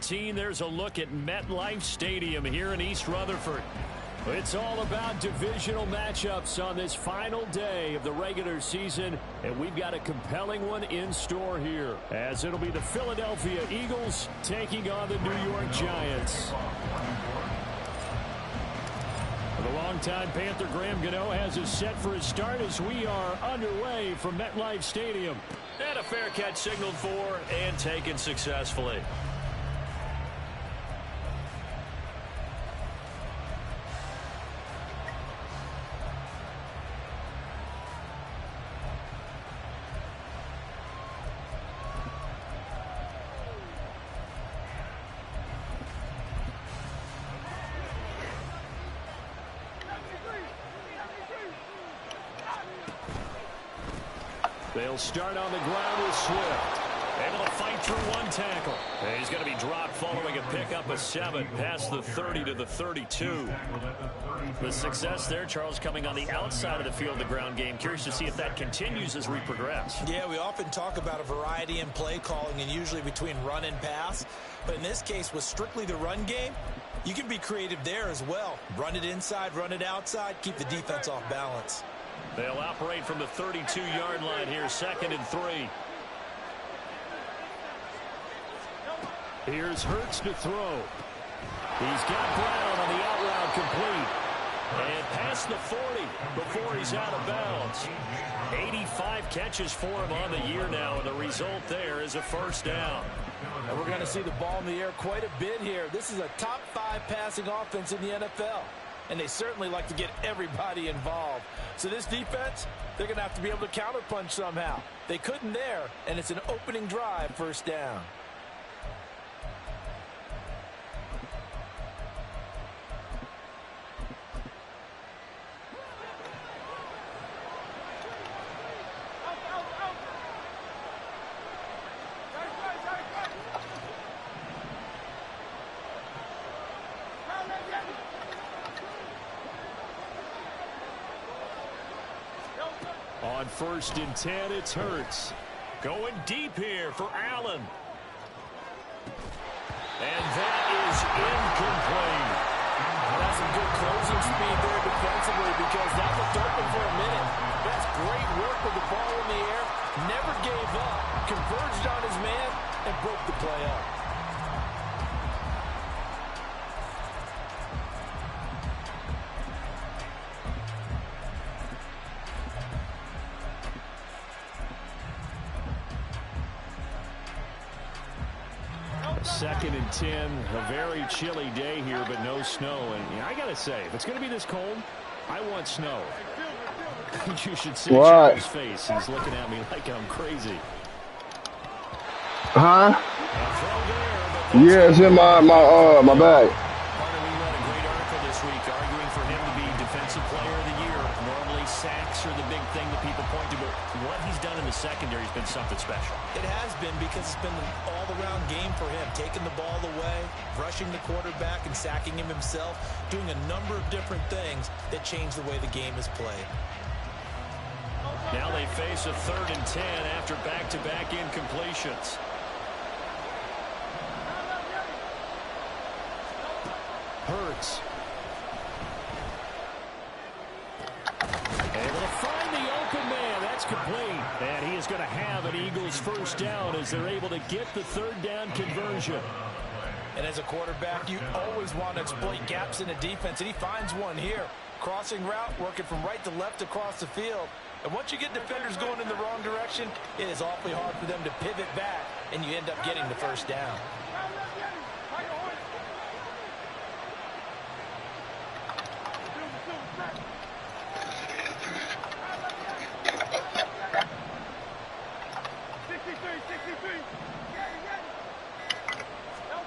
14, there's a look at MetLife Stadium here in East Rutherford. It's all about divisional matchups on this final day of the regular season, and we've got a compelling one in store here, as it'll be the Philadelphia Eagles taking on the New York Giants. The longtime Panther Graham Gano has us set for his start as we are underway from MetLife Stadium. And a fair catch signaled for and taken successfully. They'll start on the ground with Swift. Able to fight through one tackle. And he's going to be dropped following a pickup of 7 past the 30 to the 32. The success there, Charles, coming on the outside of the field, the ground game. Curious to see if that continues as we progress. Yeah, we often talk about a variety in play calling and usually between run and pass. But in this case, with strictly the run game, you can be creative there as well. Run it inside, run it outside, keep the defense off balance. They'll operate from the 32-yard line here, 2nd and 3. Here's Hurts to throw. He's got Brown on the out route complete. And past the 40 before he's out of bounds. 85 catches for him on the year now, and the result there is a first down. And we're going to see the ball in the air quite a bit here. This is a top 5 passing offense in the NFL. And they certainly like to get everybody involved. So this defense, they're going to have to be able to counterpunch somehow. They couldn't there, and it's an opening drive, first down. On 1st and 10, it's Hurts. Going deep here for Allen. And that is incomplete. That's some good closing speed there defensively, because that looked open for a minute. That's great work with the ball in the air. Never gave up. Converged on his man and broke the play up. Second and 10, a very chilly day here, but no snow. And I got to say, if it's going to be this cold, I want snow. You should see Charles' face. He's looking at me like I'm crazy. Huh? Yeah, it's in my bag. Carter, we read a great article this week arguing for him to be Defensive Player of the Year. Normally, sacks are the big thing that people point to, but what he's done in the secondary has been something special. It has been, because it's been an all-around game for him. Taking the ball away, rushing the quarterback, and sacking him himself. Doing a number of different things that change the way the game is played. Now they face a 3rd and 10 after back-to-back incompletions. Hurts. Able to find the open man. That's complete. And he is going to have an Eagles first down as they're able to get the 3rd down conversion. And as a quarterback, you always want to exploit gaps in the defense, and he finds one here. Crossing route, working from right to left across the field. And once you get defenders going in the wrong direction, it is awfully hard for them to pivot back, and you end up getting the first down.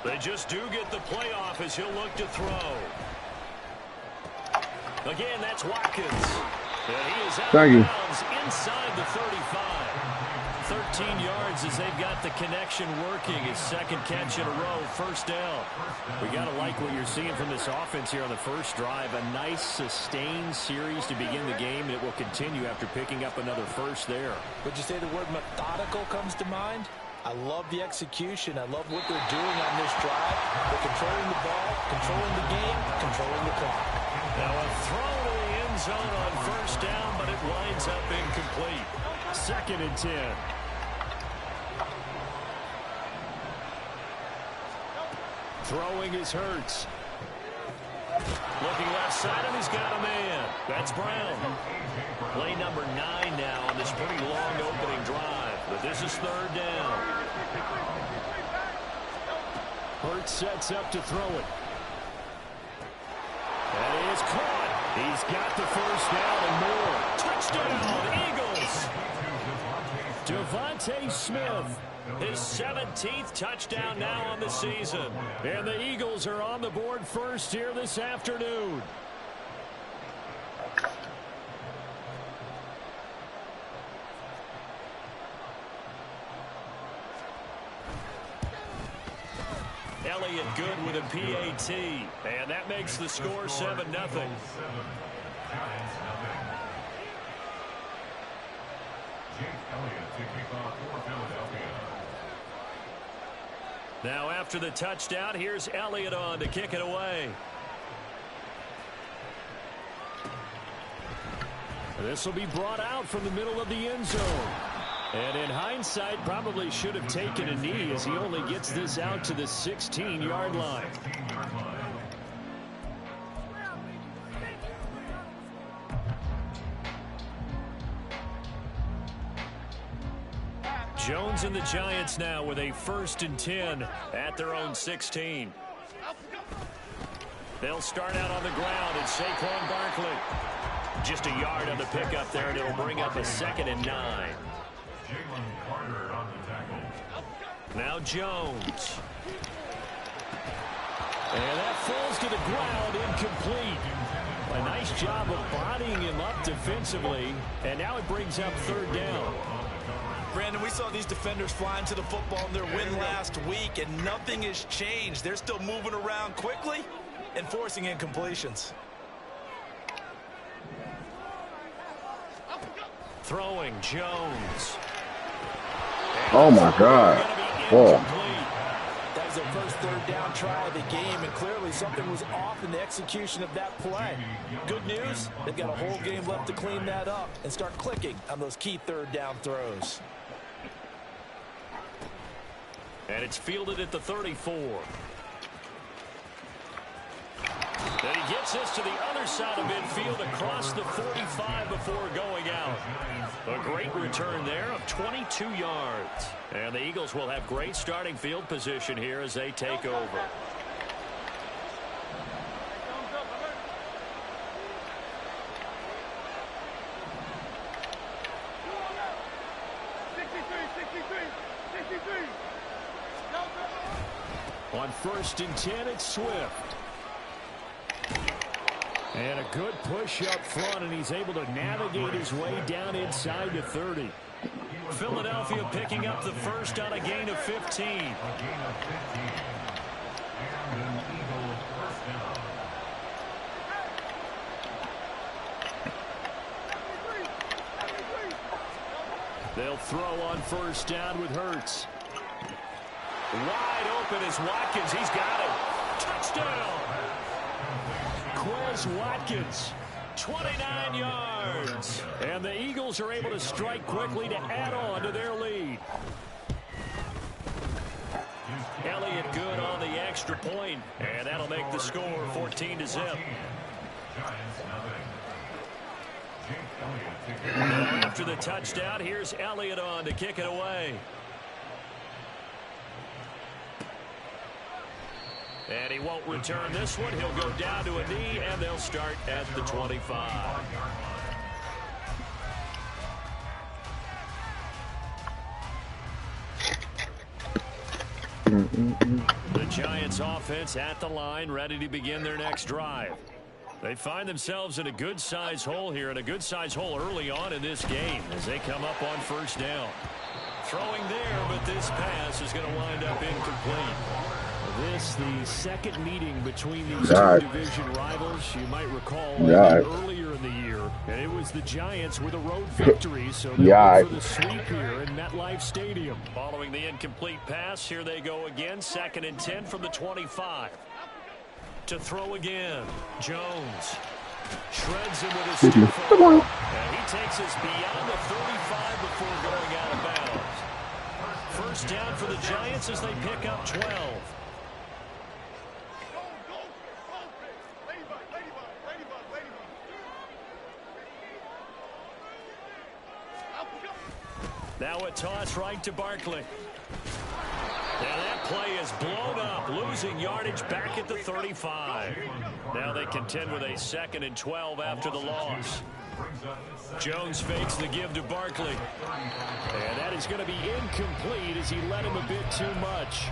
They just do get the playoff as he'll look to throw. Again, that's Watkins. And he is out of bounds inside the 35. 13 yards as they've got the connection working. His 2nd catch in a row, first down. We got to like what you're seeing from this offense here on the first drive. A nice sustained series to begin the game, and it will continue after picking up another first there. Would you say the word methodical comes to mind? I love the execution. I love what they're doing on this drive. controlling the ball, controlling the game, controlling the clock. Now a throw to the end zone on first down, but it winds up incomplete. 2nd and 10. Throwing is Hurts. Looking left side, and he's got a man. That's Brown. Play number 9 now on this pretty long opening drive. But this is 3rd down. Hurts sets up to throw it. And he is caught. He's got the first down and more. Touchdown, Eagles. Devontae Smith. His 17th touchdown now on the season. And the Eagles are on the board first here this afternoon. Elliott good with a PAT. And that makes the score 7-0. Now after the touchdown, here's Elliott on to kick it away. This will be brought out from the middle of the end zone. And in hindsight, probably should have taken a knee as he only gets this out to the 16-yard line. Jones and the Giants now with a 1st and 10 at their own 16. They'll start out on the ground at Saquon Barkley. Just a yard on the pickup there, and it'll bring up a 2nd and 9. Now Jones. And that falls to the ground, incomplete. A nice job of bodying him up defensively, and now it brings up 3rd down. Brandon, we saw these defenders flying to the football in their win last week, and nothing has changed. They're still moving around quickly and forcing incompletions. Throwing Jones. Oh, my God. Boy. That was their first 3rd down try of the game, and clearly something was off in the execution of that play. Good news, they've got a whole game left to clean that up and start clicking on those key 3rd down throws. And it's fielded at the 34. Then he gets this to the other side of midfield across the 45 before going out. A great return there of 22 yards. And the Eagles will have great starting field position here as they take over. On 1st and 10, it's Swift. And a good push up front, and he's able to navigate his way down inside the 30. Philadelphia picking up the first on a gain of 15. They'll throw on 1st down with Hurts. Wide open is Watkins. He's got it. Touchdown. Quez Watkins, 29 yards. And the Eagles are able to strike quickly to add on to their lead. Elliott good on the extra point, and that'll make the score 14-0. After the touchdown, here's Elliott on to kick it away. And he won't return this one. He'll go down to a knee, and they'll start at the 25. The Giants offense at the line, ready to begin their next drive. They find themselves in a good-size hole here, and a good-size hole early on in this game as they come up on 1st down. Throwing there, but this pass is going to wind up incomplete. This, the second meeting between these two division rivals. You might recall earlier in the year, and it was the Giants with a road victory, so they're for the sweep here in MetLife Stadium. Following the incomplete pass, here they go again, 2nd and 10 from the 25. To throw again, Jones shreds him with his stiff arm, and he takes us beyond the 35 before going out of bounds. First down for the Giants as they pick up 12. Now a toss right to Barkley. Now that play is blown up, losing yardage back at the 35. Now they contend with a 2nd and 12 after the loss. Jones fakes the give to Barkley. And that is going to be incomplete as he led him a bit too much.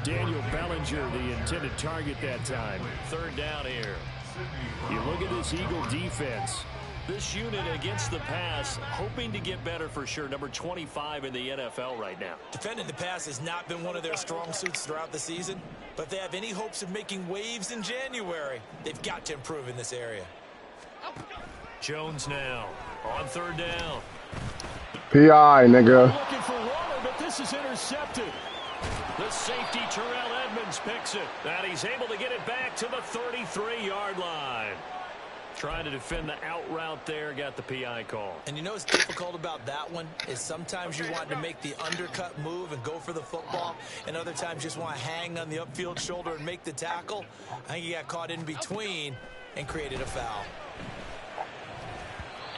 Daniel Bellinger, the intended target that time. 3rd down here. You look at this Eagle defense. This unit against the pass, hoping to get better for sure. Number 25 in the NFL right now. Defending the pass has not been one of their strong suits throughout the season, but if they have any hopes of making waves in January, they've got to improve in this area. Jones now on 3rd down. PI, nigga. Looking for Waller, but this is intercepted. The safety, Terrell Edmonds, picks it. And he's able to get it back to the 33-yard line. Trying to defend the out route there, got the PI call. And you know what's difficult about that one is sometimes you want to make the undercut move and go for the football, and other times you just want to hang on the upfield shoulder and make the tackle. I think he got caught in between and created a foul.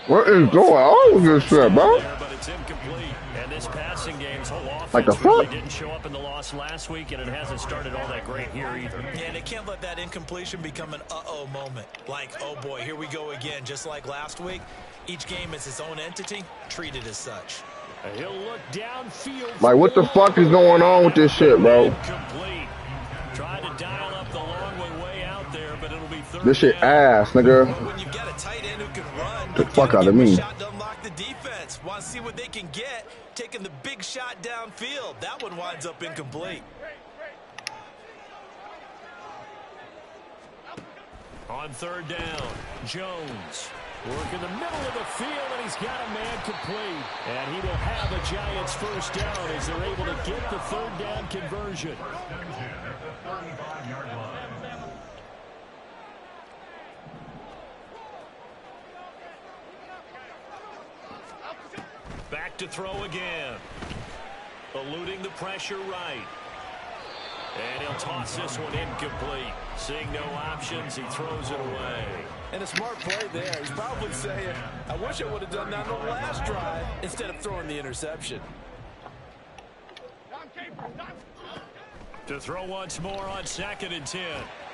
What is going on with this shit, bro? But it's incomplete. And this passing game's whole offense like the really didn't show up in the loss last week, and it hasn't started all that great here either. Yeah, and they can't let that incompletion become an uh-oh moment. Like, oh boy, here we go again. Just like last week, each game is its own entity, treated as such. He'll look downfield. Like, what the fuck is going on with this shit, bro? Incomplete. Tried to dial up the long way out there, but it'll be 3rd This shit down. ass, nigga. When you've got a tight end who can run, The fuck out of me. shot to unlock the defense. Want to see what they can get, taking the big shot downfield. That one winds up incomplete. On 3rd down, Jones work in the middle of the field, and he's got a man complete. And he will have a Giants first down as they're able to get the 3rd down conversion. Back to throw again. Eluding the pressure right. And he'll toss this one incomplete. Seeing no options, he throws it away. And a smart play there. He's probably saying, I wish I would have done that on the last drive instead of throwing the interception. To throw once more on 2nd and 10.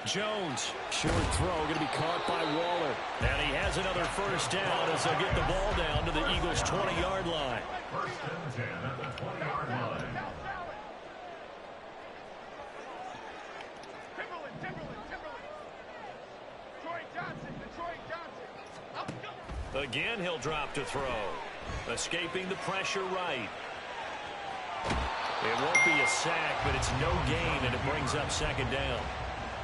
Jones, short throw, going to be caught by Waller. And he has another first down as they'll get the ball down to the Eagles' 20-yard line. 1st and 10 at the 20-yard line. Again, he'll drop to throw. Escaping the pressure right. It won't be a sack, but it's no gain, and it brings up 2nd down.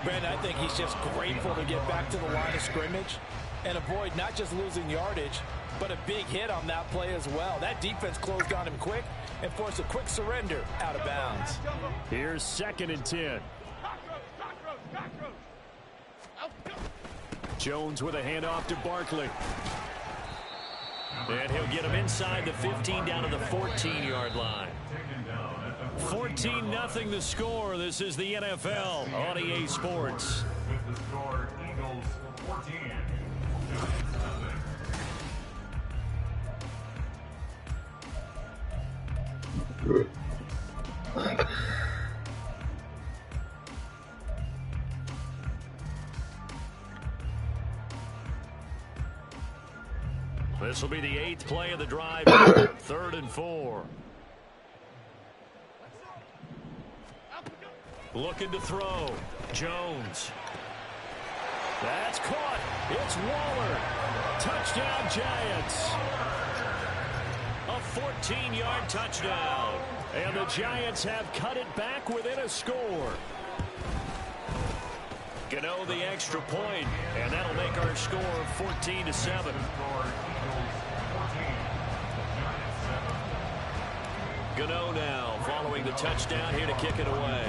Brandon, I think he's just grateful to get back to the line of scrimmage and avoid not just losing yardage, but a big hit on that play as well. That defense closed on him quick and forced a quick surrender out of bounds. Here's 2nd and 10. Jones with a handoff to Barkley. And he'll get him inside the 15 down to the 14-yard line. 14-0 the score. This is the NFL on EA Sports. With the score, Eagles 14. Good. This will be the 8th play of the drive. 3rd and 4. Looking to throw. Jones. That's caught. It's Waller. Touchdown, Giants. A 14-yard touchdown. And the Giants have cut it back within a score. Gano the extra point, and that'll make our score 14-7. Gano now following the touchdown here to kick it away.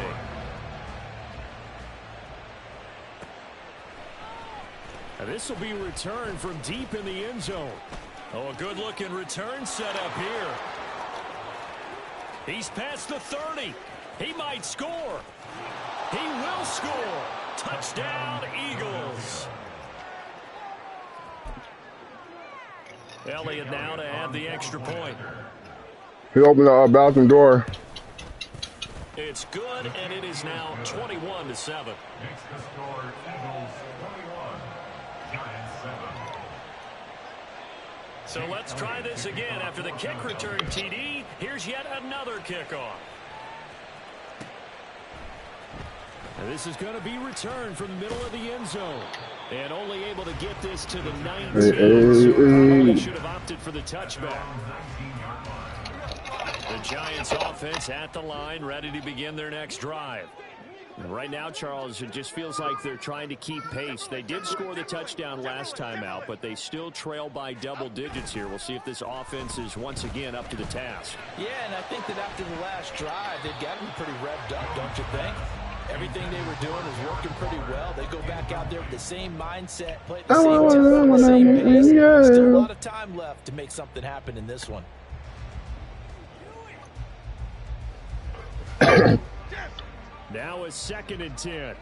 And this will be returned from deep in the end zone. Oh, a good-looking return set up here. He's past the 30. He might score. He will score. Touchdown, Eagles. Elliott now to add the extra point. He opened the bathroom door. It's good, and it is now 21-7. So let's try this again. After the kick return TD, here's yet another kickoff. And this is going to be returned from the middle of the end zone. And only able to get this to the 19. So probably should have opted for the touchback. The Giants offense at the line, ready to begin their next drive. And right now, Charles, it just feels like they're trying to keep pace. They did score the touchdown last time out, but they still trail by double digits here. We'll see if this offense is once again up to the task. Yeah, and I think that after the last drive, they've got to be pretty revved up, don't you think? Everything they were doing is working pretty well. They go back out there with the same mindset, play at the same tempo, the same pace. Still a lot of time left to make something happen in this one. Now a 2nd and 10.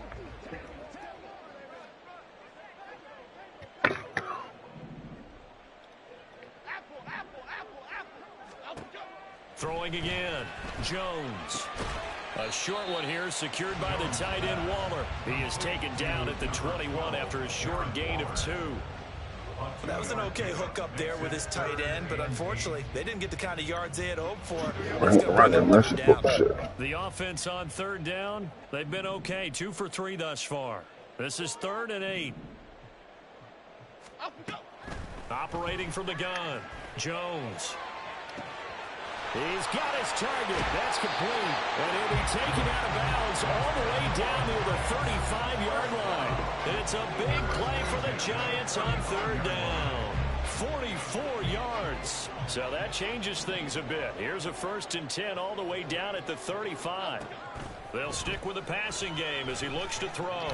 Throwing again. Jones. A short one here secured by the tight end Waller. He is taken down at the 21 after a short gain of 2. That was an okay hook up there with his tight end, but unfortunately, they didn't get the kind of yards they had hoped for. The offense on 3rd down, they've been okay. 2 for 3 thus far. This is 3rd and 8. Operating from the gun, Jones. He's got his target. That's complete. And he'll be taken out of bounds all the way down near the 35-yard line. It's a big play for the Giants on 3rd down. 44 yards. So that changes things a bit. Here's a 1st and 10 all the way down at the 35. They'll stick with the passing game as he looks to throw.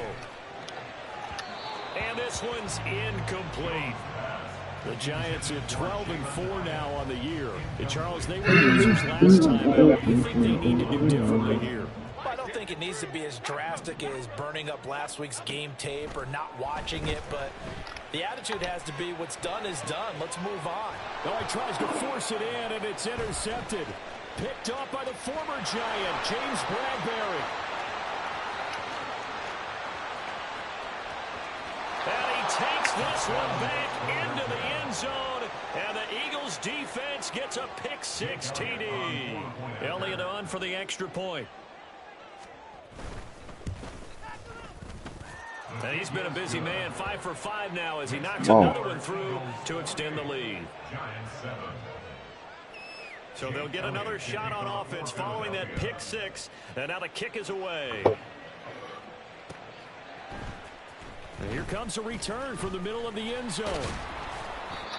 And this one's incomplete. The Giants at 12-4 now on the year. And Charles, they were losers last time. What do you think they need to do differently here? Well, I don't think it needs to be as drastic as burning up last week's game tape or not watching it, but the attitude has to be what's done is done. Let's move on. Oh, he tries to force it in, and it's intercepted. Picked up by the former Giant, James Bradbury. And he takes this one back into the end zone, and the Eagles defense gets a pick-6 TD. Elliott on for the extra point. And he's been a busy man, 5 for 5 now as he knocks another one through to extend the lead. So they'll get another shot on offense following that pick-6, and now the kick is away. And here comes a return from the middle of the end zone.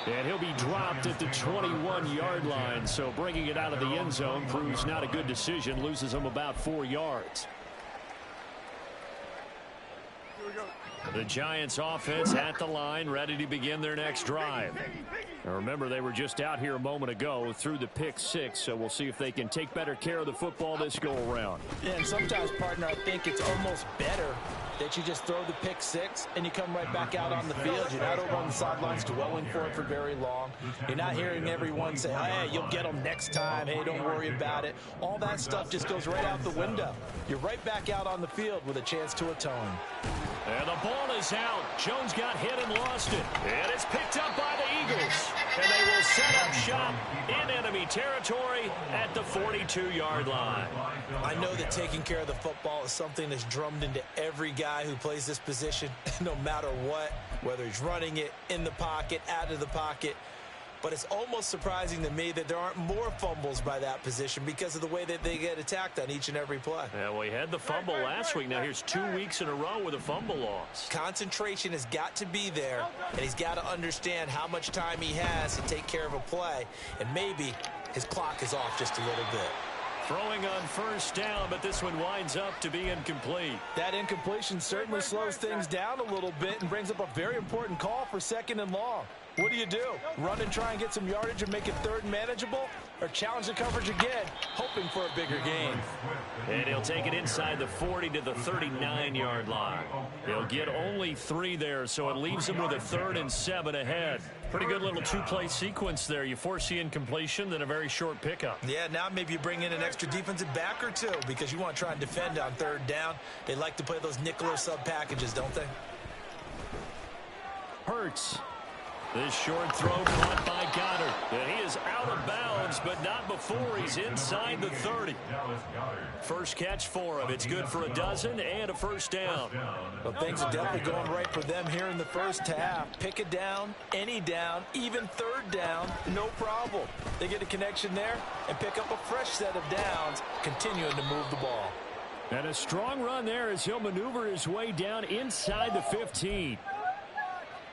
And he'll be dropped at the 21-yard line. So bringing it out of the end zone proves not a good decision. Loses him about 4 yards. The Giants offense at the line, ready to begin their next drive. Now remember, they were just out here a moment ago through the pick-6, so we'll see if they can take better care of the football this go-around. Yeah, and sometimes, partner, I think it's almost better that you just throw the pick-6 and you come right back out on the field. You're not over on the sidelines dwelling for it for very long. You're not hearing everyone say, hey, you'll get them next time. Hey, don't worry about it. All that stuff just goes right out the window. You're right back out on the field with a chance to atone. And the ball is out. Jones got hit and lost it. And it's picked up by the Eagles. And they will set up shop in enemy territory at the 42-yard line. I know that taking care of the football is something that's drummed into every guy who plays this position, no matter what, whether he's running it, in the pocket, out of the pocket. but it's almost surprising to me that there aren't more fumbles by that position because of the way that they get attacked on each and every play. Yeah, well, he had the fumble last week. Now here's 2 weeks in a row with a fumble loss. Concentration has got to be there, and he's got to understand how much time he has to take care of a play, and maybe his clock is off just a little bit. Throwing on first down, but this one winds up to be incomplete. That incompletion certainly slows things down a little bit and brings up a very important call for 2nd and long. What do? Run and try and get some yardage and make it 3rd and manageable? Or challenge the coverage again, hoping for a bigger gain? And he'll take it inside the 40 to the 39-yard line. He'll get only 3 there, so it leaves him with a 3rd and 7 ahead. Pretty good little 2-play sequence there. You force the incompletion, then a very short pickup. Yeah, now maybe you bring in an extra defensive back or 2 because you want to try and defend on 3rd down. They like to play those nickel or sub packages, don't they? Hurts. This short throw caught by Goddard. And he is out of bounds, but not before he's inside the 30. First catch for him. It's good for a dozen and a first down. Well, things are definitely going right for them here in the first half. Pick it down, any down, even 3rd down, no problem. They get a connection there and pick up a fresh set of downs, continuing to move the ball. And a strong run there as he'll maneuver his way down inside the 15.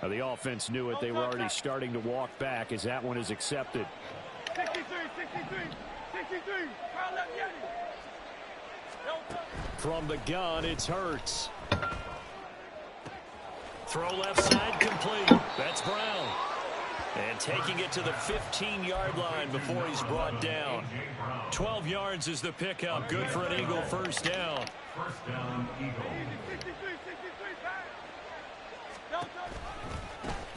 Now, the offense knew it. They were already starting to walk back as that one is accepted. 63. From the gun, it's Hurts. Throw left side complete. That's Brown. And taking it to the 15-yard line before he's brought down. 12 yards is the pickup. Good for an Eagle first down. First down, Eagle.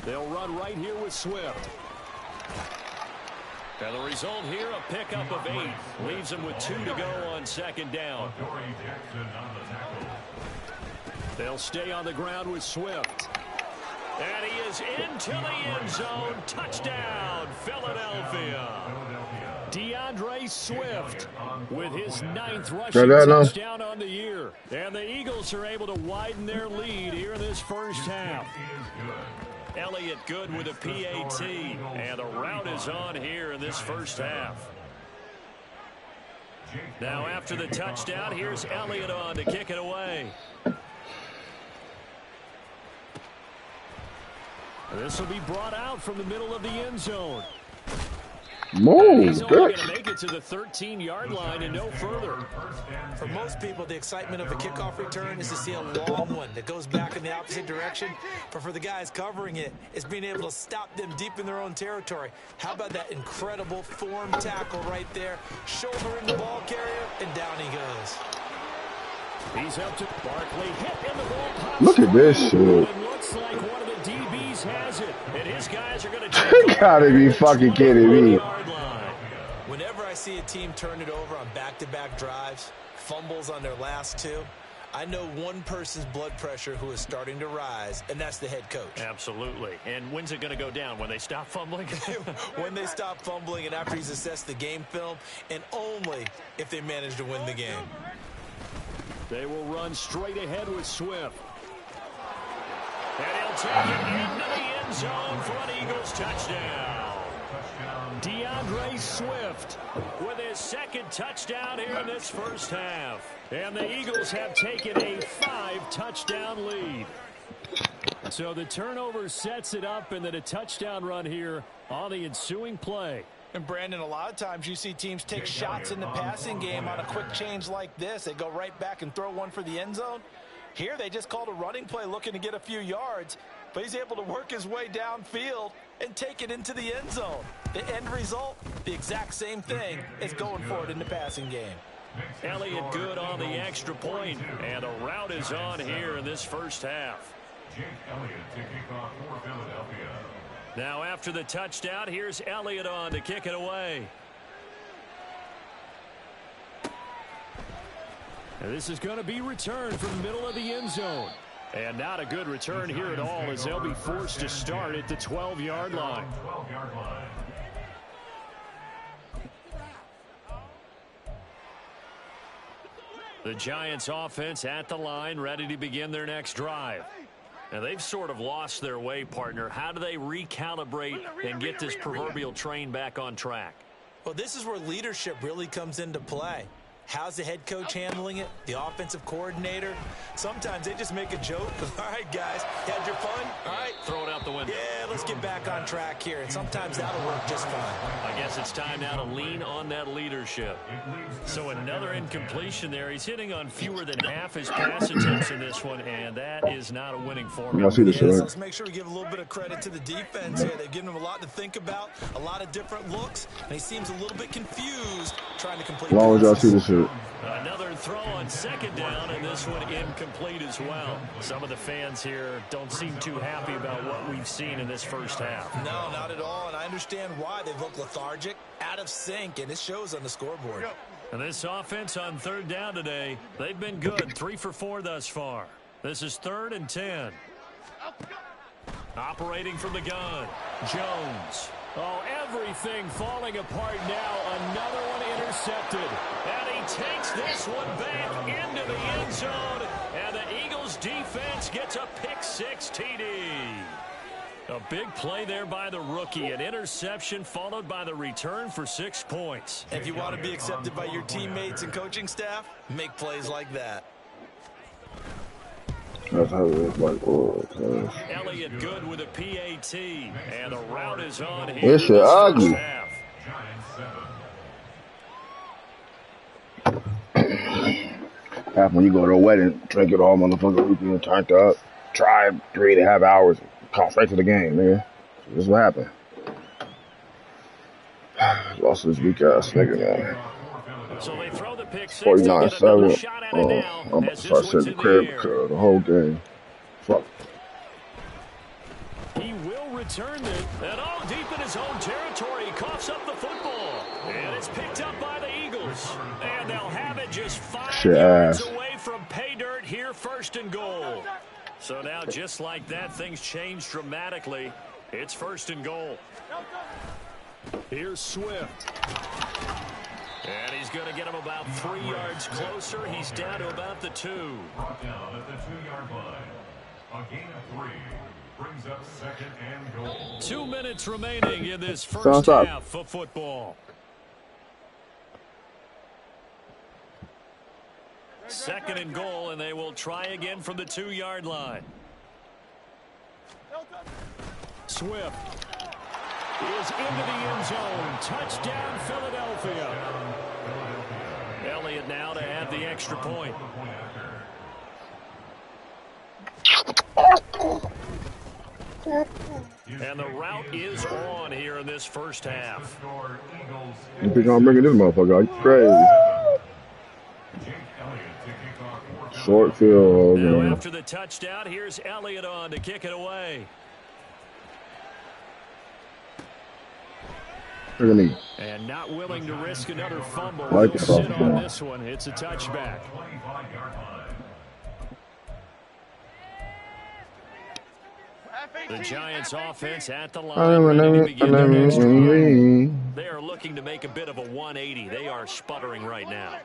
They'll run right here with Swift. And the result here, a pickup of 8. Leaves them with 2 to go on 2nd down. They'll stay on the ground with Swift. And he is into the end zone. Touchdown, Philadelphia. DeAndre Swift with his 9th rushing touchdown on the year. And the Eagles are able to widen their lead here in this first half. Elliott good with a PAT. And the route is on here in this first half. Now after the touchdown, here's Elliott on to kick it away. This will be brought out from the middle of the end zone. He's only going to make it to the 13-yard line and no further. For most people, the excitement of a kickoff return is to see a long one that goes back in the opposite direction. But for the guys covering it, it's being able to stop them deep in their own territory. How about that incredible form tackle right there? Shouldering the ball carrier, and down he goes. He's up to Barkley, hit in the ball. Look at this shit. It looks like one of the DBs has it, and his guys are going to You gotta be fucking kidding me. Whenever I see a team turn it over on back-to-back drives, fumbles on their last 2, I know one person's blood pressure who is starting to rise, and that's the head coach. Absolutely. And when's it going to go down? When they stop fumbling? When they stop fumbling and after he's assessed the game film, and only if they manage to win the game. They will run straight ahead with Swift. And he'll take it into the end zone for an Eagles touchdown. DeAndre Swift with his 2nd touchdown here in this first half. And the Eagles have taken a 5-touchdown lead. So the turnover sets it up, and then a touchdown run here on the ensuing play. And Brandon, a lot of times you see teams take shots in the passing game on a quick change like this. They go right back and throw one for the end zone. Here they just called a running play looking to get a few yards, but he's able to work his way downfield and take it into the end zone. The end result, the exact same thing as going for it in the passing game. Elliott good on the extra point, and the route is on here in this first half. Jake Elliott to kick off for Philadelphia. Now after the touchdown, here's Elliott on to kick it away. And this is going to be returned from the middle of the end zone. And not a good return here at all, as they'll be forced to start at the 12-yard line. The Giants offense at the line, ready to begin their next drive. And they've sort of lost their way, partner. How do they recalibrate and get this proverbial train back on track? Well, this is where leadership really comes into play. How's the head coach handling it? The offensive coordinator? Sometimes they just make a joke. All right, guys, had your fun? All right. Throw it out the window. Yeah, let's get back on track here. And sometimes that'll work just fine. I guess it's time now to lean on that leadership. So another incompletion there. He's hitting on fewer than half his pass attempts in this one, and that is not a winning formula. Let's make sure we give a little bit of credit to the defense here. They've given him a lot to think about, a lot of different looks, and he seems a little bit confused trying to complete As long as y'all see the shit. Another throw on second down, and this one incomplete as well. Some of the fans here don't seem too happy about what we've seen in this first half. No, not at all, and I understand why. They look lethargic, out of sync, and it shows on the scoreboard. And this offense on third down today, they've been good, 3 for 4 thus far. This is 3rd and 10. Operating from the gun, Jones. Oh, everything falling apart now. Another one intercepted. And he takes this one back into the end zone. And the Eagles defense gets a pick-6 TD. A big play there by the rookie. An interception followed by the return for 6 points. If you want to be accepted by your teammates and coaching staff, make plays like that. That's how it's like, oh, Elliott good with a PAT, and the route is on here. This shit ugly. Half when you go to a wedding, drink it all motherfucker weekend, turned up, drive 3.5 hours, come straight to the game, nigga. So this is what happened. Lost this weak ass nigga, man. So they throw the pick 6 49-7. I'm about to start sitting in the crib because the whole game. Fuck. He will return it. And all deep in his own territory. He coughs up the football. And it's picked up by the Eagles. And they'll have it just 5 yards away from pay dirt here, 1st and goal. So now just like that, things change dramatically. It's 1st and goal. Here's Swift. And he's going to get him about 3 yards closer. He's down to about the 2. Brought down at the 2-yard line. A gain of 3 brings up 2nd and goal. 2 minutes remaining in this first half of football. 2nd and goal, and they will try again from the 2-yard line. Swift is into the end zone. Touchdown, Philadelphia. Elliott now to add the extra point. And the route is on here in this first half. You think I'm bringing this motherfucker out? You crazy. Short field. Now after the touchdown, here's Elliott on to kick it away. And not willing to risk another fumble. Like He'll sit on this one. It's a touchback. The Giants offense at the line, ready to begin their next drive. They are looking to make a bit of a 180. They are sputtering right now.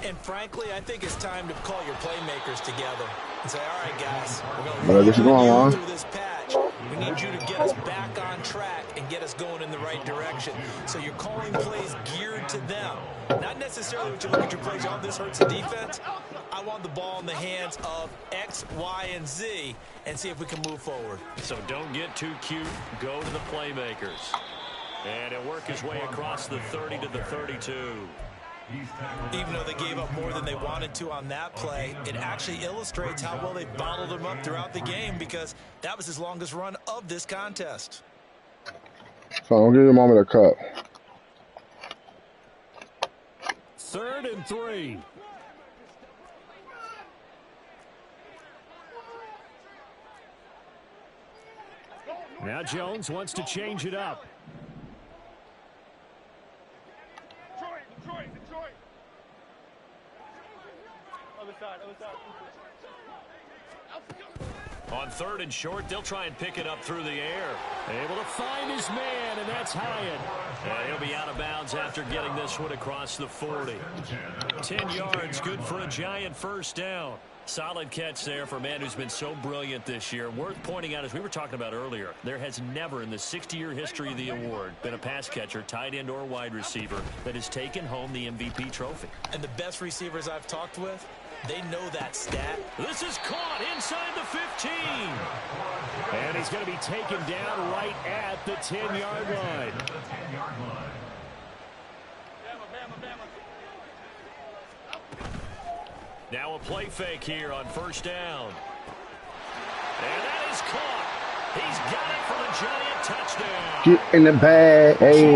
And frankly, I think it's time to call your playmakers together and say, all right, guys, we're going to run through this patch. We need you to get us back on track and get us going in the right direction. So you're calling plays geared to them. Not necessarily what you look at your plays, oh, this hurts the defense. I want the ball in the hands of X, Y, and Z and see if we can move forward. So don't get too cute. Go to the playmakers. And he'll work his way across the 30 to the 32. Even though they gave up more than they wanted to on that play, it actually illustrates how well they bottled him up throughout the game because that was his longest run of this contest. So I'll give your mom a cut. 3rd and 3. Now Jones wants to change it up. On 3rd and short, they'll try and pick it up through the air. Able to find his man, and that's Hyatt. And he'll be out of bounds after getting this one across the 40. 10 yards, good for a Giant first down. Solid catch there for a man who's been so brilliant this year. Worth pointing out, as we were talking about earlier, there has never in the 60-year history of the award been a pass catcher, tight end, or wide receiver that has taken home the MVP trophy. And the best receivers I've talked with, they know that stat. This is caught inside the 15. And he's going to be taken down right at the 10-yard line. Now a play fake here on first down. And that is caught. He's got it for the Giant touchdown. Get in the bag. Hey.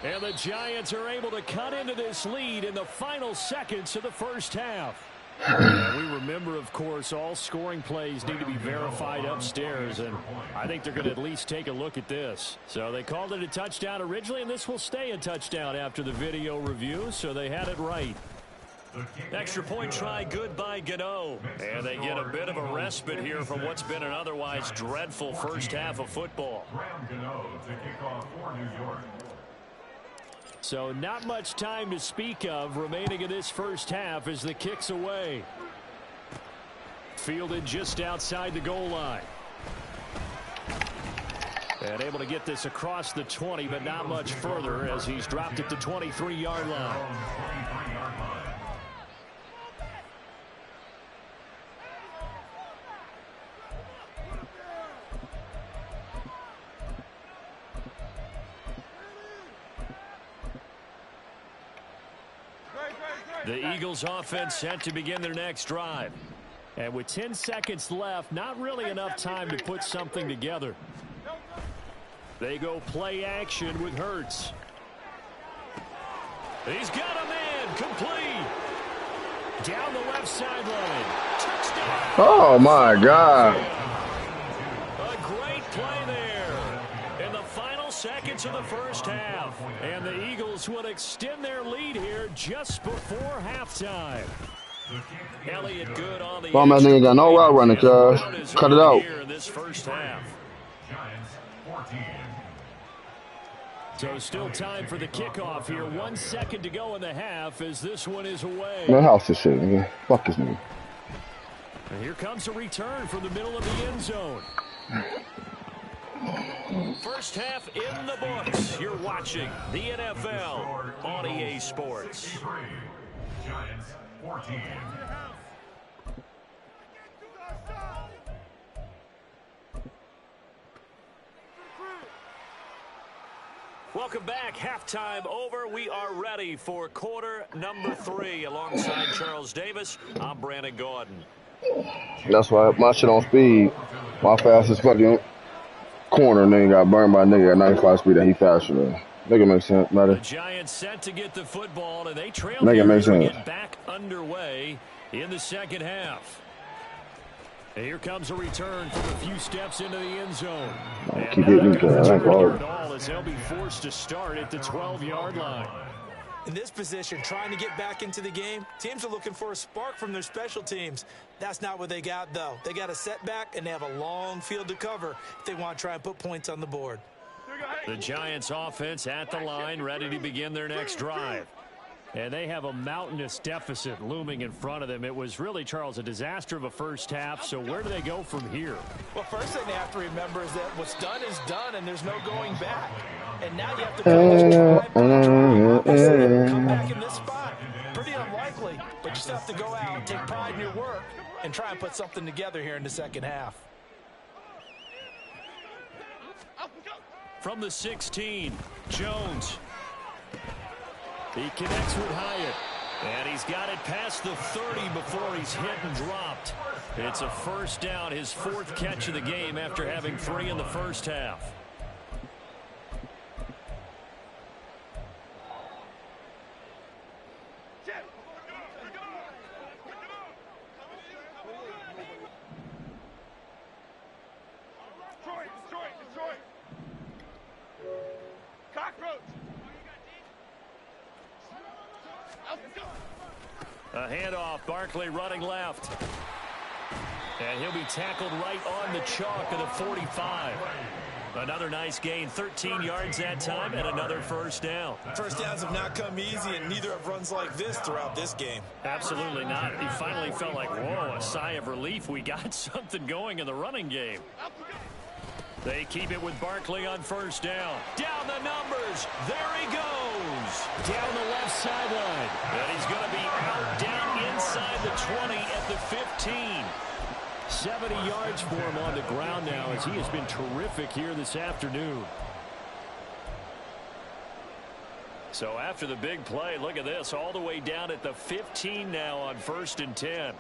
And the Giants are able to cut into this lead in the final seconds of the first half. We remember, of course, all scoring plays need to be verified upstairs, and I think they're going to at least take a look at this. So they called it a touchdown originally, and this will stay a touchdown after the video review, so they had it right. Extra point try good by Gano. And they get a bit of a respite here from what's been an otherwise dreadful first half of football. So not much time to speak of remaining in this first half as the kick's away. Fielded just outside the goal line. And able to get this across the 20, but not much further as he's dropped at the 23-yard line. The Eagles offense set to begin their next drive. And with 10 seconds left, not really enough time to put something together. They go play action with Hurts. He's got a man complete. Down the left sideline. Touchdown. Oh, my God. A great play there in the final seconds of the first half. And the Eagles will extend their lead here just before halftime. Elliott good on the Bum ass nigga got no route running, cuz. Cut it out. Here in this first half. So still time for the kickoff here. 1 second to go in the half as this one is away. Man, house this shit, nigga. Fuck this nigga. And here comes a return from the middle of the end zone. First half in the books. You're watching the NFL on EA Sports. Giants 14. Welcome back. Halftime over. We are ready for quarter number 3. Alongside Charles Davis, I'm Brandon Gordon. That's why my shit on speed. My fastest fucking corner nigga got burned by a nigga at 95 speed and he faster than. Nigga makes sense, matter. The Giants set to get the football and they trail nigga makes sense. Get back underway in the second half. And here comes a return from a few steps into the end zone. And keep hitting me, cuz. I ain't all as they'll be forced to start at the 12-yard line. In this position, trying to get back into the game, teams are looking for a spark from their special teams. That's not what they got, though. They got a setback, and they have a long field to cover if they want to try and put points on the board. The Giants offense at the line, ready to begin their next drive. And they have a mountainous deficit looming in front of them. It was really, Charles, a disaster of a first half. So where do they go from here? Well, first thing they have to remember is that what's done is done, and there's no going back. And now you have to come back in this spot. Pretty unlikely, but you still have to go out, take pride in your work, and try and put something together here in the second half. From the 16, Jones. He connects with Hyatt. And he's got it past the 30 before he's hit and dropped. It's a first down, his 4th catch of the game after having 3 in the first half. A handoff, Barkley running left. And he'll be tackled right on the chalk of the 45. Another nice gain, 13 yards that time, and another first down. First downs have not come easy, and neither have runs like this throughout this game. Absolutely not. He finally felt like, whoa, a sigh of relief. We got something going in the running game. They keep it with Barkley on first down. Down the numbers. There he goes. Down the left sideline. And he's going to be out down inside the 20 at the 15. 70 yards for him on the ground now as he has been terrific here this afternoon. So after the big play, look at this, all the way down at the 15 now on 1st and 10.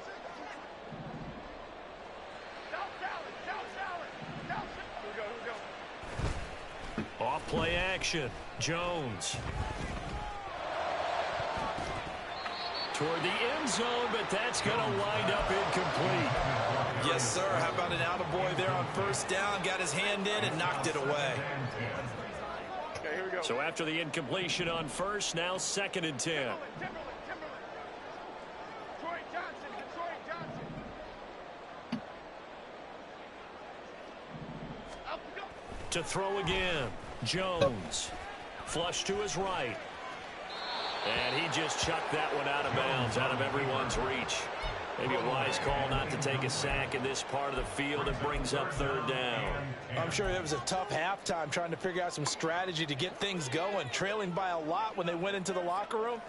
Off play action. Jones. Toward the end zone, but that's going to wind up incomplete. Yes, sir. How about an attaboy there on first down? Got his hand in and knocked it away. Okay, here we go. So after the incompletion on first, now 2nd and 10. To throw again. Jones. Flush to his right. And he just chucked that one out of bounds, out of everyone's reach. Maybe a wise call not to take a sack in this part of the field. It brings up 3rd down. I'm sure it was a tough halftime trying to figure out some strategy to get things going. Trailing by a lot when they went into the locker room.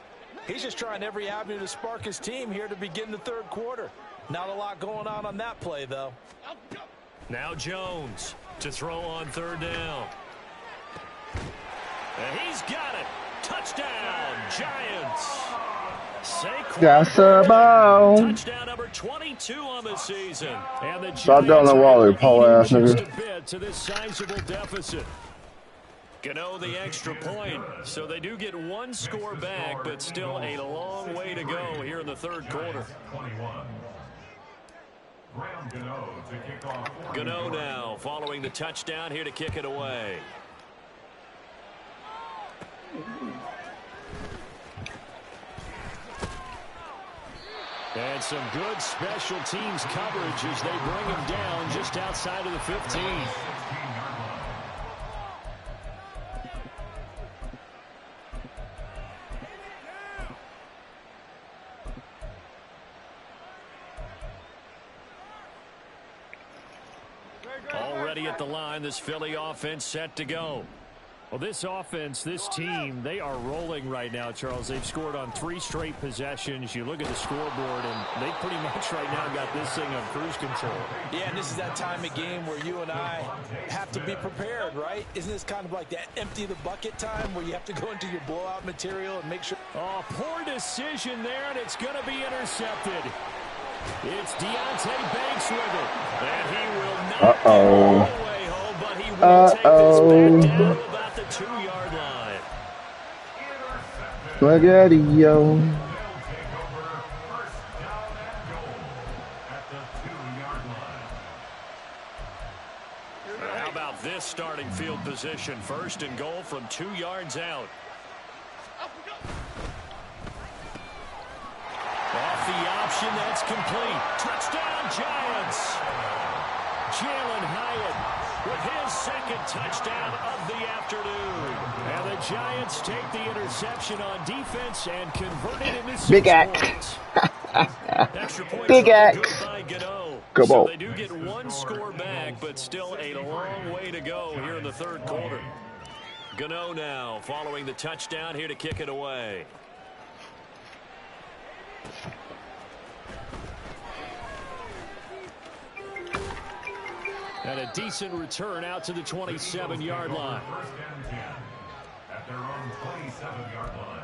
He's just trying every avenue to spark his team here to begin the 3rd quarter. Not a lot going on that play, though. Now Jones to throw on 3rd down. And he's got it. Touchdown, Giants. Touchdown number 22 on the season. And the Giants down the wall, you pole ass nigga. a bit to this sizable deficit. Gano the extra point. So they do get one score back, but still a long way to go here in the 3rd quarter. Gano now following the touchdown here to kick it away. And some good special teams coverage as they bring him down just outside of the 15. Already at the line, this Philly offense set to go. Well, this offense, this team, they are rolling right now, Charles. They've scored on 3 straight possessions. You look at the scoreboard, and they pretty much right now got this thing on cruise control. Yeah, and this is that time of game where you and I have to be prepared, right? Isn't this kind of like that empty the bucket time where you have to go into your blowout material and make sure? Oh, poor decision there, and it's going to be intercepted. It's Deontay Banks with it, and he will not get all the way home, but he will take this back down about the 2-yard line. Spaghetti-o. How about this starting field position? 1st and goal from 2 yards out. Off the option, that's complete. Touchdown, Giants. Jalen Hyatt with his 2nd touchdown of the afternoon. And the Giants take the interception on defense and convert it into 6 Big points. Extra points Big X. good by Gano. Come so on. they do get 1 score back, but still a long way to go here in the 3rd quarter. Gano now following the touchdown here to kick it away. And a decent return out to the 27-yard line. 1st and 10 at their own 27-yard line.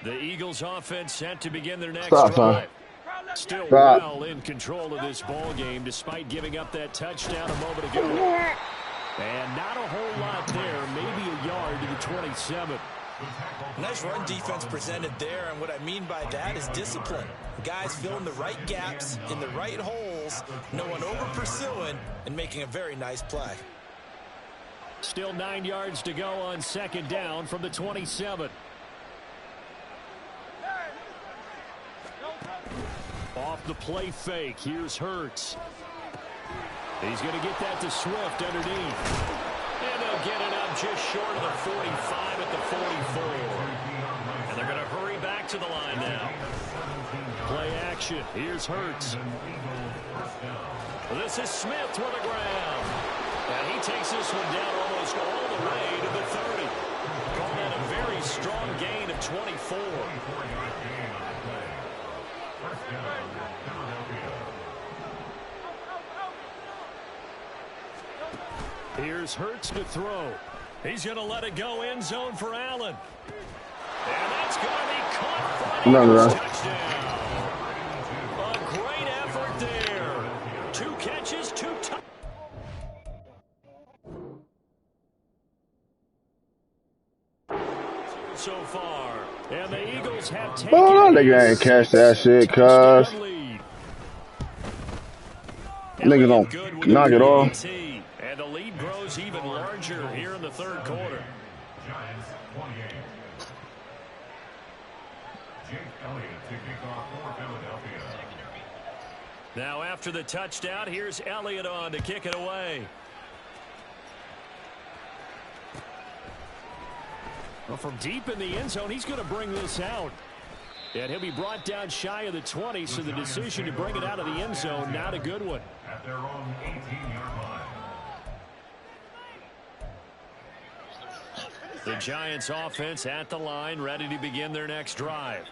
The Eagles offense set to begin their next Stop, drive. Still Stop. well in control of this ball game despite giving up that touchdown a moment ago. And not a whole lot there, maybe a yard to the 27. Nice run defense presented there, and what I mean by that is discipline. Guys filling the right gaps in the right holes, no one over pursuing, and making a very nice play. Still 9 yards to go on 2nd down from the 27. Off The play fake. Here's Hurts. He's going to get that to Swift underneath. And they'll get it up just short of the 45 at the 44. And they're going to hurry back to the line now. Play action. Here's Hurts. This is Smith to the ground. And he takes this one down almost all the way to the 30. Call that a very strong gain of 24. Here's Hurts to throw. He's going to let it go end zone for Allen. And that's going to be caught for a touchdown. A great effort there. 2 catches, 2 touchdowns. So far. And the Eagles have taken nigga ain't catch that shit, cuz. Nigga don't knock it off. And the lead grows even larger here in the third quarter. Giants 28. Jake Elliott to kick off for Philadelphia. Now after the touchdown, here's Elliott on to kick it away. Well, from deep in the end zone, he's going to bring this out. And he'll be brought down shy of the 20, so the decision to bring it out of the end zone, not a good one. At their own 18-yard line. The Giants offense at the line, ready to begin their next drive.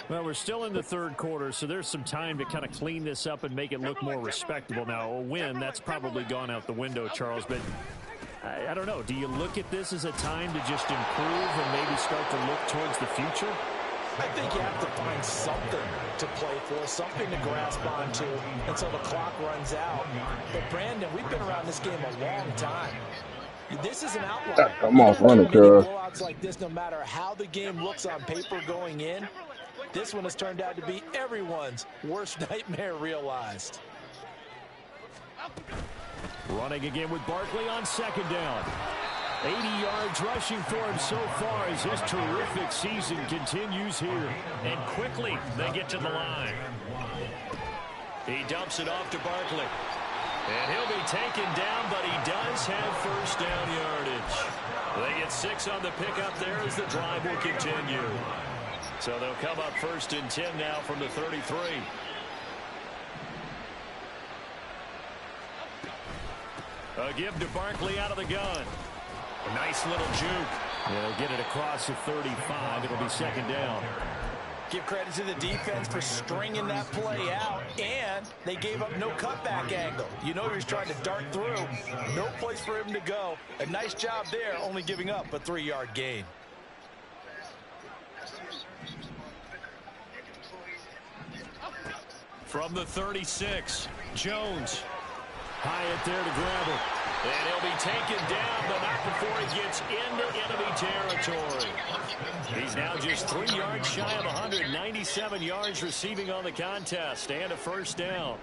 Well, we're still in the third quarter, so there's some time to kind of clean this up and make it look more respectable. Now, a win, that's probably gone out the window, Charles, but I don't know. Do you look at this as a time to just improve and maybe start to look towards the future? I think you have to find something to play for, something to grasp onto until the clock runs out. But, Brandon, we've been around this game a long time. This is an outlier. I'm off on it, cuz. Blowouts like this, no matter how the game looks on paper going in, this one has turned out to be everyone's worst nightmare realized. Running again with Barkley on second down. 80 yards rushing for him so far as his terrific season continues here. And quickly they get to the line. He dumps it off to Barkley. And he'll be taken down, but he does have first down yardage. They get 6 on the pickup there as the drive will continue. So they'll come up 1st and 10 now from the 33. A give to Barkley out of the gun. A nice little juke. They'll get it across the 35. It'll be second down. Give credit to the defense for stringing that play out, and they gave up no cutback angle. You know he was trying to dart through. No place for him to go. A nice job there, only giving up a 3-yard gain. From the 36, Jones. Hyatt there to grab him. And he'll be taken down, but not before he gets into enemy territory. He's now just 3 yards shy of 197 yards receiving on the contest, and a first down.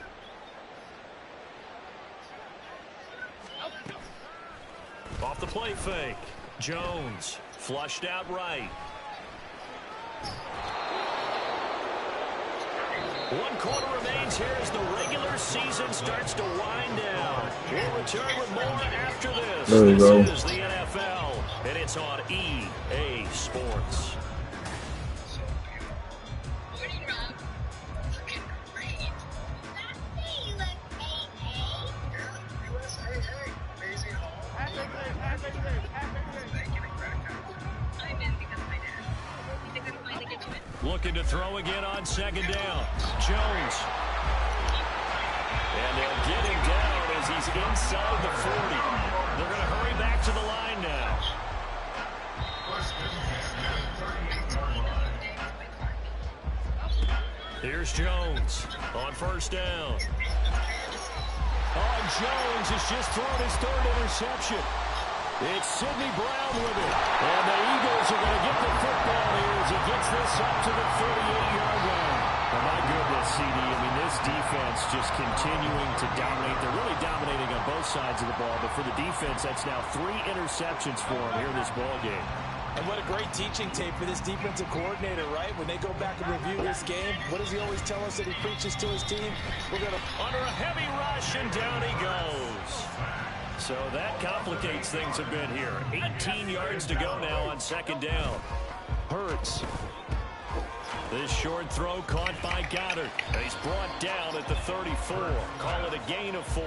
Off the play fake. Jones flushed out right. 1 quarter remains here as the regular season starts to wind down. We'll return with more after this. There you go. This is the NFL, and it's on EA Sports. Looking to throw again on second down. Jones. And they'll get him down as he's inside the 40. They're going to hurry back to the line now. Here's Jones on first down. Oh, Jones has just thrown his 3rd interception. It's Sidney Brown with it. And the Eagles are going to get the football here as he gets this up to the 38-yard line. Oh, my goodness, CD. I mean, this defense just continuing to dominate. They're really dominating on both sides of the ball. But for the defense, that's now 3 interceptions for him here in this ball game. And what a great teaching tape for this defensive coordinator, right? When they go back and review this game, what does he always tell us that he preaches to his team? We're going to under a heavy rush, and down he goes. So that complicates things a bit here. 18 yards to go now on second down. Hurts. This short throw caught by Goddard. He's brought down at the 34. Call it a gain of 4.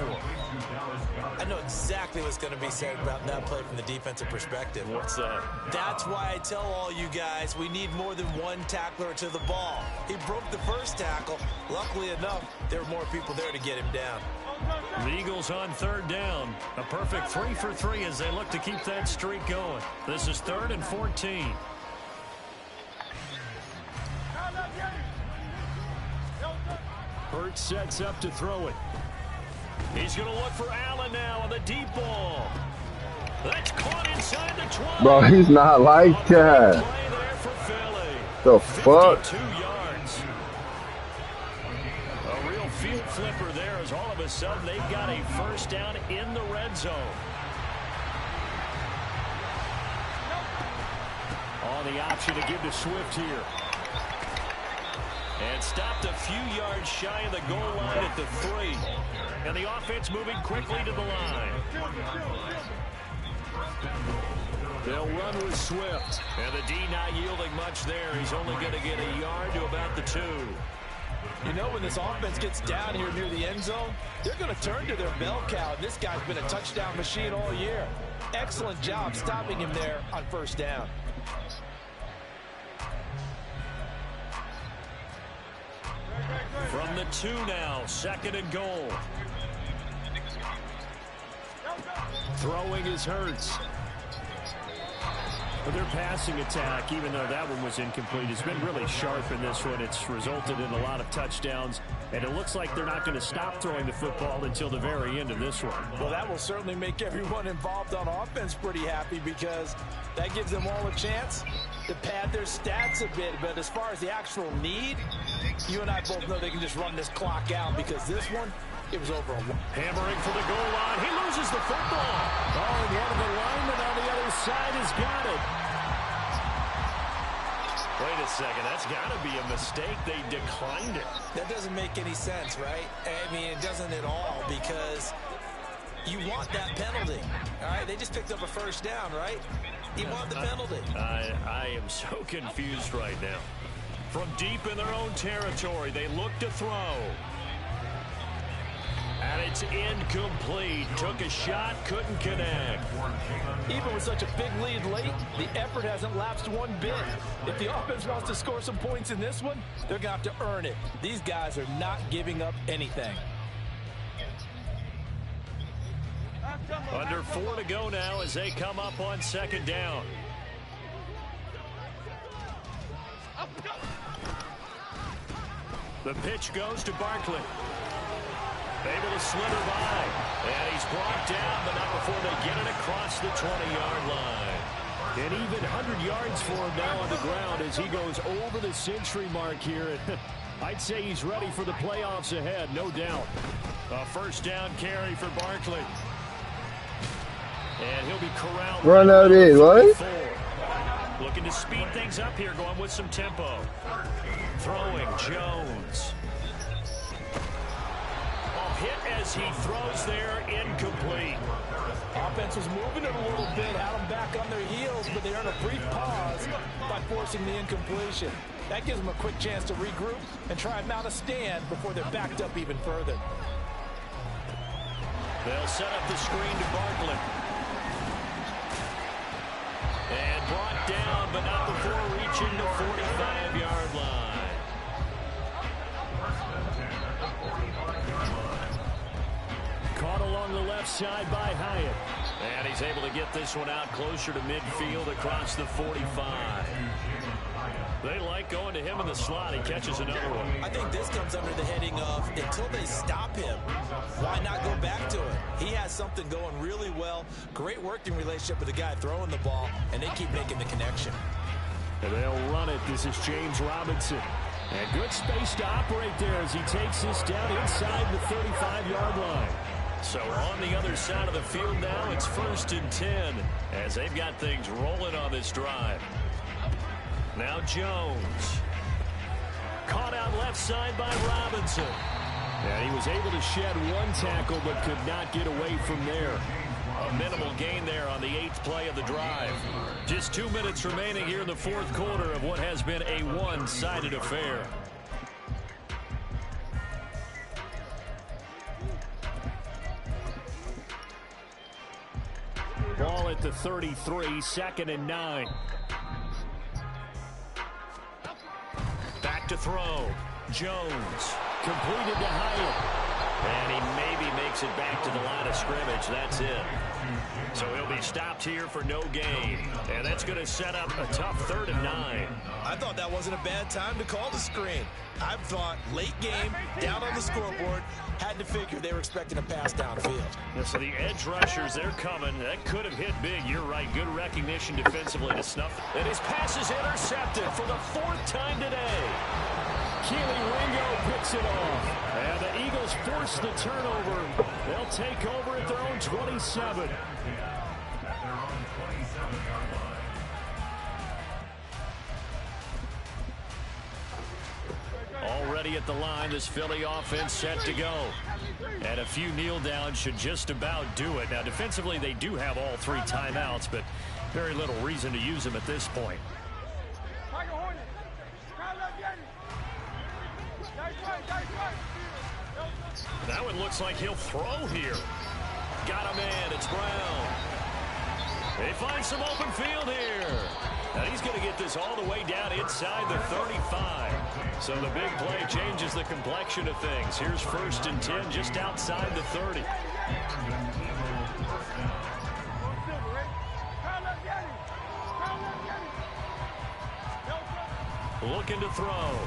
I know exactly what's going to be said about that play from the defensive perspective. What's that? That's why I tell all you guys we need more than one tackler to the ball. He broke the first tackle. Luckily enough, there were more people there to get him down. The Eagles on third down. A perfect 3 for 3 as they look to keep that streak going. This is 3rd and 14. Hurts sets up to throw it. He's going to look for Allen now on the deep ball. That's caught inside the 20. Bro, he's not like that. Play there for Philly. The fuck? 52 yards. A real field flipper there as all of a sudden they've got a first down in the red zone. On the option to give to Swift here. And stopped a few yards shy of the goal line at the 3. And the offense moving quickly to the line. They'll run with Swift. And the D not yielding much there. He's only going to get a yard to about the 2. You know, when this offense gets down here near the end zone, they're going to turn to their bell cow. This guy's been a touchdown machine all year. Excellent job stopping him there on first down. From the 2 now, 2nd and goal. Throwing is Hurts. But their passing attack, even though that one was incomplete, has been really sharp in this one. It's resulted in a lot of touchdowns, and it looks like they're not going to stop throwing the football until the very end of this one. Well, that will certainly make everyone involved on offense pretty happy because that gives them all a chance to pad their stats a bit. But as far as the actual need, you and I both know they can just run this clock out because this one, it was over. Hammering for the goal line. He loses the football. Oh, and one of the linemen on the other side has got it. Wait a second. That's got to be a mistake. They declined it. That doesn't make any sense, right? I mean, it doesn't at all because you want that penalty. All right, they just picked up a first down, right? You want the penalty. I am so confused right now. From deep in their own territory, they look to throw. And it's incomplete. Took a shot, couldn't connect. Even with such a big lead late, the effort hasn't lapsed one bit. If the offense wants to score some points in this one, they're going to have to earn it. These guys are not giving up anything. Under 4 to go now as they come up on 2nd down. The pitch goes to Barkley. Able to slither by. And he's brought down, but not before they get it across the 20-yard line. And even 100 yards for him now on the ground as he goes over the century mark here. I'd say he's ready for the playoffs ahead, no doubt. A first down carry for Barkley. And he'll be corralled. Run out in, right? Looking to speed things up here, going with some tempo. Throwing Jones. Hit as he throws there, incomplete. Offense was moving it a little bit, had them back on their heels, but they earned a brief pause by forcing the incompletion. That gives them a quick chance to regroup and try and mount a stand before they're backed up even further. They'll set up the screen to Barkley. And brought down, but not before reaching the 45-yard line. Caught along the left side by Hyatt. And he's able to get this one out closer to midfield across the 45. They like going to him in the slot. He catches another one. I think this comes under the heading of until they stop him, why not go back to it? He has something going really well. Great working relationship with the guy throwing the ball, and they keep making the connection. And they'll run it. This is James Robinson. And good space to operate there as he takes this down inside the 35-yard line. So on the other side of the field now, it's 1st and 10 as they've got things rolling on this drive. Now Jones. Caught out left side by Robinson. And he was able to shed one tackle but could not get away from there. A minimal gain there on the 8th play of the drive. Just 2 minutes remaining here in the 4th quarter of what has been a one-sided affair. Ball at the 33, 2nd and 9. Back to throw. Jones completed to Hyatt. And he maybe makes it back to the line of scrimmage. That's it. So he'll be stopped here for no gain. And that's going to set up a tough 3rd and 9. I thought that wasn't a bad time to call the screen. I thought late game, down on the scoreboard, had to figure they were expecting a pass downfield. Yeah, so the edge rushers, they're coming. That could have hit big. You're right. Good recognition defensively to snuff. And his pass is intercepted for the 4th time today. Keely Ringo picks it off. And the Eagles force the turnover. They'll take over at their own 27. Already at the line, this Philly offense set to go. And a few kneel downs should just about do it. Now, defensively, they do have all 3 timeouts, but very little reason to use them at this point. That one looks like he'll throw here. Got a man. It's Brown. They find some open field here. And he's going to get this all the way down inside the 35. So the big play changes the complexion of things. Here's 1st and 10 just outside the 30. Looking to throw.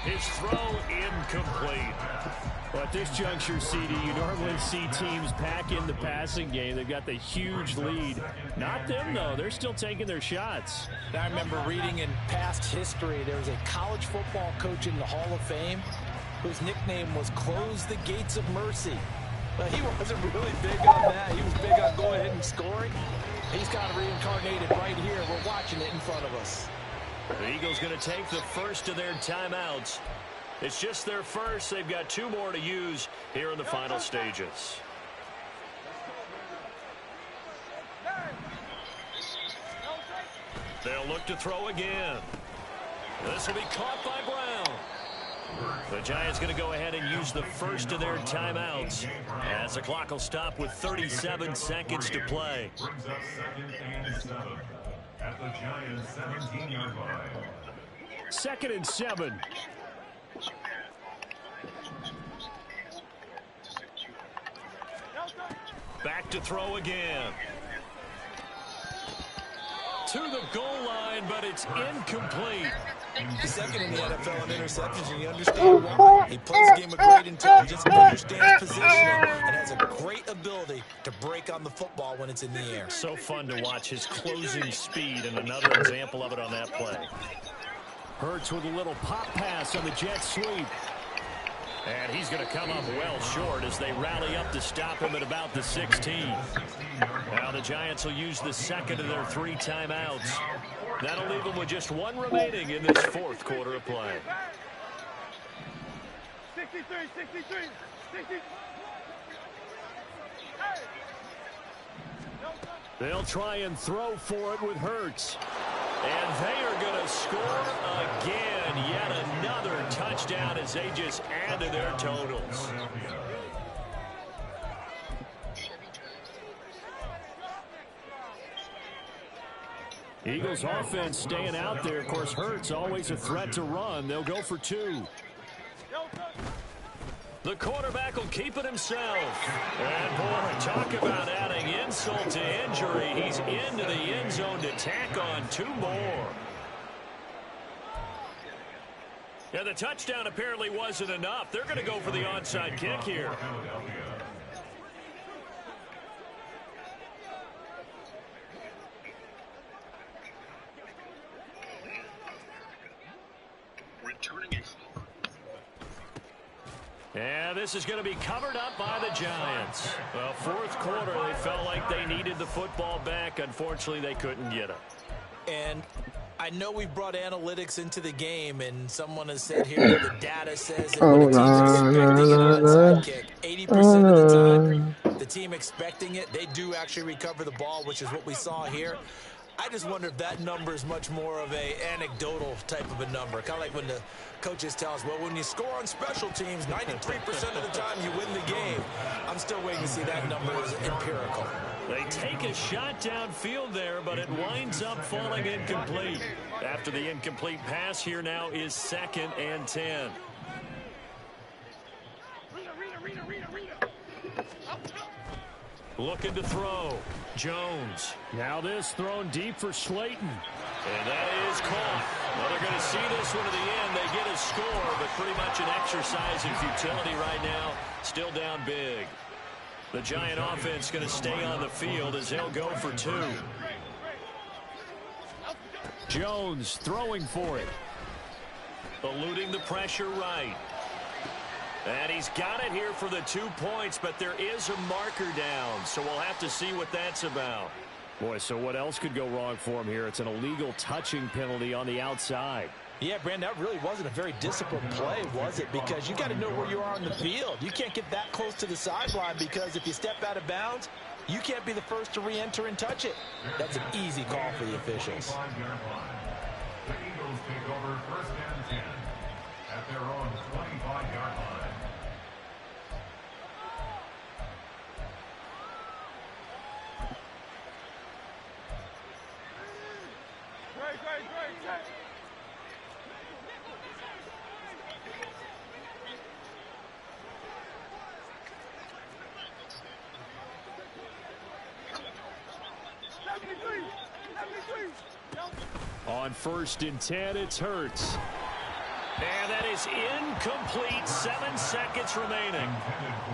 His throw incomplete. Well, at this juncture, CD, you normally see teams pack in the passing game. They've got the huge lead. Not them, though. They're still taking their shots. I remember reading in past history, there was a college football coach in the Hall of Fame whose nickname was Close the Gates of Mercy. He wasn't really big on that. He was big on going ahead and scoring. He's got reincarnated right here. We're watching it in front of us. The Eagles going to take the first of their timeouts. It's just their first. They've got 2 more to use here in the final stages. They'll look to throw again. This will be caught by Brown. The Giants going to go ahead and use the first of their timeouts as the clock will stop with 37 seconds to play. Brings up 2nd and 7 at the Giants' 17-yard line. 2nd and 7. Back to throw again. To the goal line, but it's incomplete. Second in the NFL in interceptions, and you understand why. He plays a game with great intelligence, understands positioning, and has a great ability to break on the football when it's in the air. So fun to watch his closing speed, and another example of it on that play. Hurts with a little pop pass on the jet sweep. And he's going to come up well short as they rally up to stop him at about the 16. Now the Giants will use the second of their 3 timeouts. That'll leave them with just 1 remaining in this 4th quarter of play. 63. They'll try and throw for it with Hurts. And they are going to score again. Yet another touchdown as they just add to their totals. Eagles offense staying out there. Of course, Hurts always a threat to run. They'll go for 2. The quarterback will keep it himself. And, boy, talk about adding insult to injury. He's into the end zone to tack on 2 more. Yeah, the touchdown apparently wasn't enough. They're going to go for the onside kick here. And this is going to be covered up by the Giants. Well, fourth quarter, they felt like they needed the football back. Unfortunately, they couldn't get it. And I know we've brought analytics into the game, and someone has said here that the data says that when a team's expecting an onside kick, 80% of the time, the team expecting it, they do actually recover the ball, which is what we saw here. I just wonder if that number is much more of a anecdotal type of a number. Kind of like when the coaches tell us, well, when you score on special teams, 93% of the time you win the game. I'm still waiting to see that number is empirical. They take a shot downfield there, but it winds up falling incomplete. After the incomplete pass, here now is 2nd and 10. Looking to throw. Jones. Now this thrown deep for Slayton. And that is caught. Well, they're going to see this one to the end. They get a score, but pretty much an exercise in futility right now. Still down big. The Giant offense going to stay on the field as they'll go for 2. Jones throwing for it. Eluding the pressure right. And he's got it here for the 2 points, but there is a marker down, so we'll have to see what that's about. Boy, so what else could go wrong for him here? It's an illegal touching penalty on the outside. Yeah, Brandon, that really wasn't a very disciplined play, was it? Because you got to know where you are on the field. You can't get that close to the sideline because if you step out of bounds, you can't be the first to re-enter and touch it. That's an easy call for the officials. The Eagles take over 1st and 10 at their own 25-yard line. On 1st and 10, it's Hurts. And that is incomplete. 7 seconds remaining.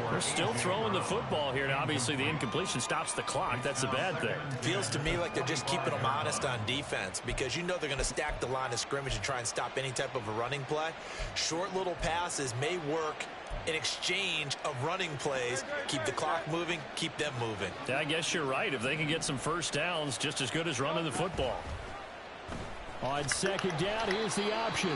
They're still throwing the football here. Now, obviously, the incompletion stops the clock. That's a bad thing. Feels to me like they're just keeping them honest on defense because you know they're going to stack the line of scrimmage and try and stop any type of a running play. Short little passes may work in exchange of running plays. Keep the clock moving, keep them moving. I guess you're right. If they can get some first downs, just as good as running the football. On 2nd down, here's the option.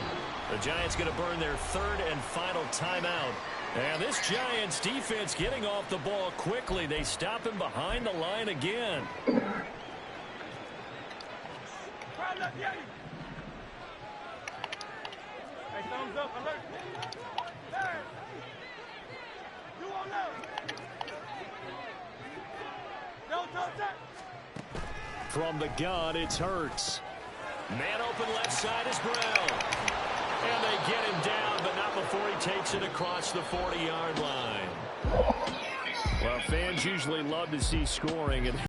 The Giants going to burn their 3rd and final timeout. And this Giants defense getting off the ball quickly. They stop him behind the line again. From the gun, it's Hurts. Man open left side is Brown. And they get him down, but not before he takes it across the 40-yard line. Well, fans usually love to see scoring, and